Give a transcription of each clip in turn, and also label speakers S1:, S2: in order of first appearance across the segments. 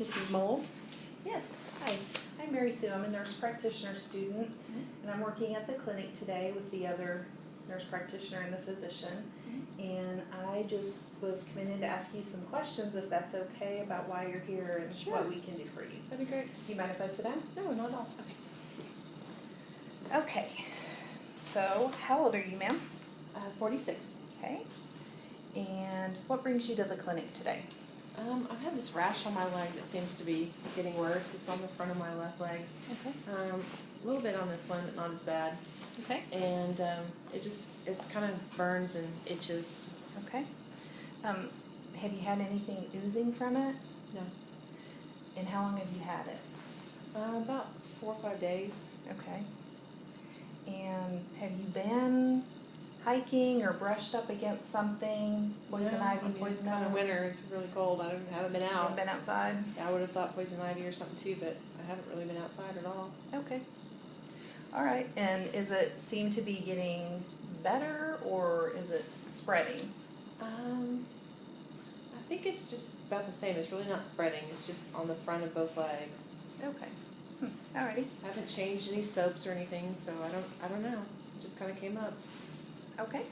S1: Mrs. Mold?
S2: Yes.
S1: Hi, I'm Marysue. I'm a nurse practitioner student, and I'm working at the clinic today with the other nurse practitioner and the physician. And I just was coming in to ask you some questions, if that's okay, about why you're here and
S2: Sure.
S1: what we can do for you.
S2: That'd be great.
S1: Do you mind if I sit down?
S2: No, not at all.
S1: Okay. So, how old are you, ma'am?
S2: 46.
S1: Okay. And what brings you to the clinic today?
S2: I've had this rash on my leg that seems to be getting worse. It's on the front of my left leg.
S1: Okay.
S2: A little bit on this one, but not as bad.
S1: Okay.
S2: And it's kind of burns and itches.
S1: Okay. Have you had anything oozing from it?
S2: No.
S1: And how long have you had it?
S2: About 4 or 5 days.
S1: Okay. And have you been hiking or brushed up against something? Poison ivy,
S2: It's
S1: poison
S2: kind of
S1: oak?
S2: winter. It's really cold. I haven't been
S1: You
S2: out.
S1: haven't been outside?
S2: I would have thought poison ivy or something too, but I haven't really been outside at all.
S1: Okay. All right. And is it seem to be getting better or is it spreading?
S2: I think it's just about the same. It's really not spreading. It's just on the front of both legs.
S1: Okay. Alrighty.
S2: I haven't changed any soaps or anything, so I don't know. It just kind of came up.
S1: Okay.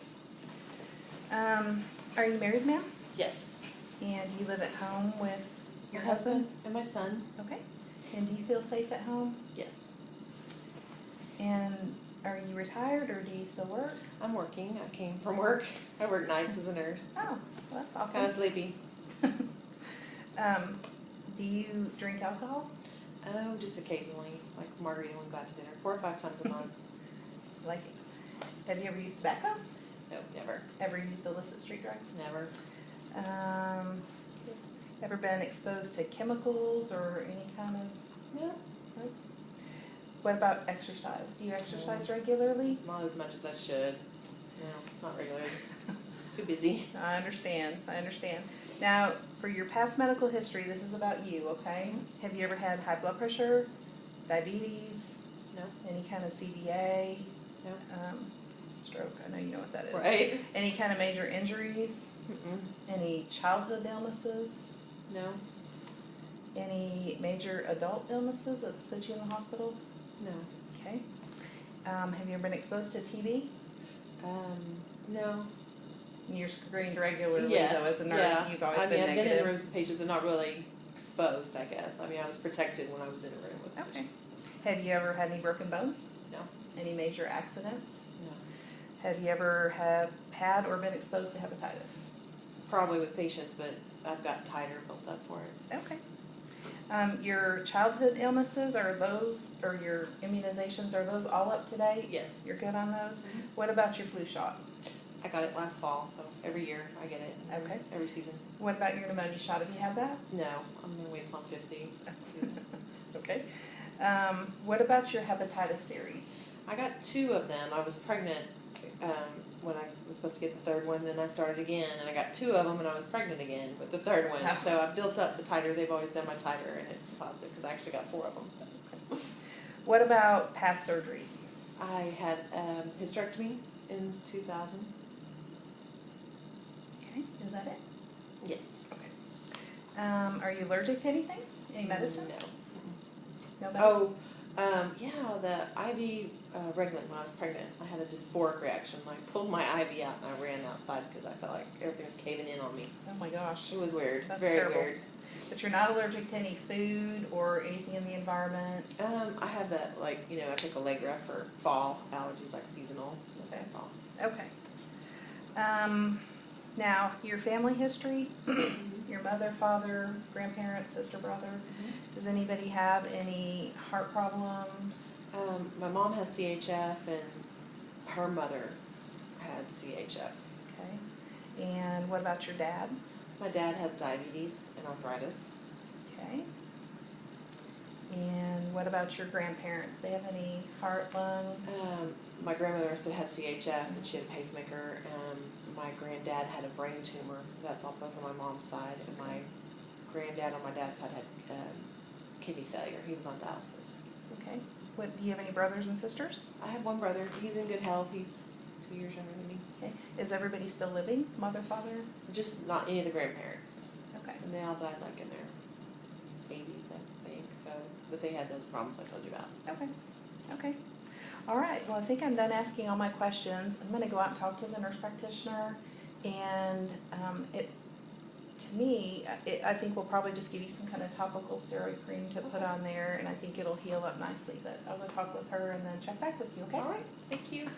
S1: Are you married, ma'am?
S2: Yes.
S1: And you live at home with your
S2: My
S1: husband?
S2: and my son.
S1: Okay. And do you feel safe at home?
S2: Yes.
S1: And are you retired or do you still work?
S2: I'm working. I came from work. I work nights as a nurse.
S1: Oh, well, that's awesome.
S2: Kind of sleepy.
S1: Do you drink alcohol?
S2: Oh, just occasionally, like margarita when we go out to dinner, 4 or 5 times a month.
S1: Like it. Have you ever used tobacco?
S2: No, never.
S1: Ever used illicit street drugs?
S2: Never.
S1: Ever been exposed to chemicals or any kind of?
S2: No.
S1: Nope. What about exercise? Do you exercise regularly?
S2: Not as much as I should. No, not regularly. Too busy.
S1: I understand. Now, for your past medical history, this is about you, okay? Have you ever had high blood pressure, diabetes,
S2: No.
S1: any kind of CVA,
S2: No.
S1: stroke? I know you know what that is.
S2: Right.
S1: Any kind of major injuries?
S2: Mm-mm.
S1: Any childhood illnesses?
S2: No.
S1: Any major adult illnesses that's put you in the hospital?
S2: No.
S1: Okay. Have you ever been exposed to TB?
S2: No.
S1: You're screened regularly,
S2: Yes.
S1: though, as a nurse.
S2: Yeah.
S1: You've always
S2: I
S1: been
S2: mean, I've
S1: negative.
S2: been in rooms with patients and not really exposed, I guess. I mean, I was protected when I was in a room with
S1: Okay.
S2: patients.
S1: Have you ever had any broken bones?
S2: No.
S1: Any major accidents?
S2: No.
S1: Have you ever had or been exposed to hepatitis?
S2: Probably with patients, but I've got titer built up for it.
S1: Okay. Your childhood illnesses, or your immunizations, are those all up to date?
S2: Yes.
S1: You're good on those?
S2: Mhm.
S1: What about your flu shot?
S2: I got it last fall, so every year I get it.
S1: Okay.
S2: Every season.
S1: What about your pneumonia shot? Have you had that?
S2: No, I'm going to wait until I'm 50.
S1: Okay. What about your hepatitis series?
S2: I got 2 of them. I was pregnant when I was supposed to get the 3rd one, then I started again, and I got 2 of them, and I was pregnant again with the 3rd one. So I built up the titer. They've always done my titer, and it's positive because I actually got 4 of them.
S1: What about past surgeries?
S2: I had hysterectomy in 2000.
S1: Okay. Is that it?
S2: Yes.
S1: Okay. Are you allergic to anything? Any medicines?
S2: No.
S1: No medicine?
S2: Yeah, the IV Reglan when I was pregnant, I had a dysphoric reaction. I pulled my IV out and I ran outside because I felt like everything was caving in on me.
S1: Oh my gosh.
S2: It was weird.
S1: That's
S2: Very
S1: terrible.
S2: weird.
S1: But you're not allergic to any food or anything in the environment?
S2: I had that, I took Allegra for fall allergies, like seasonal.
S1: Okay.
S2: That's all.
S1: Okay. Now, your family history, your mother, father, grandparents, sister, brother, does anybody have any heart problems?
S2: My mom has CHF and her mother had CHF.
S1: Okay. And what about your dad?
S2: My dad has diabetes and arthritis.
S1: Okay. And what about your grandparents? They have any heart, lung?
S2: My grandmother also had CHF and she had a pacemaker. My granddad had a brain tumor. That's on both of my mom's side. And my granddad on my dad's side had kidney failure. He was on dialysis.
S1: Okay. Do you have any brothers and sisters?
S2: I have one brother. He's in good health. He's 2 years younger than me.
S1: Okay. Is everybody still living? Mother, father?
S2: Just not any of the grandparents.
S1: Okay.
S2: And they all died in their 80s, I think. So, but they had those problems I told you about.
S1: Okay. All right, well, I think I'm done asking all my questions. I'm gonna go out and talk to the nurse practitioner, and I think we'll probably just give you some kind of topical steroid cream to put on there, and I think it'll heal up nicely, but I'll go talk with her and then check back with you, okay?
S2: All right, thank you.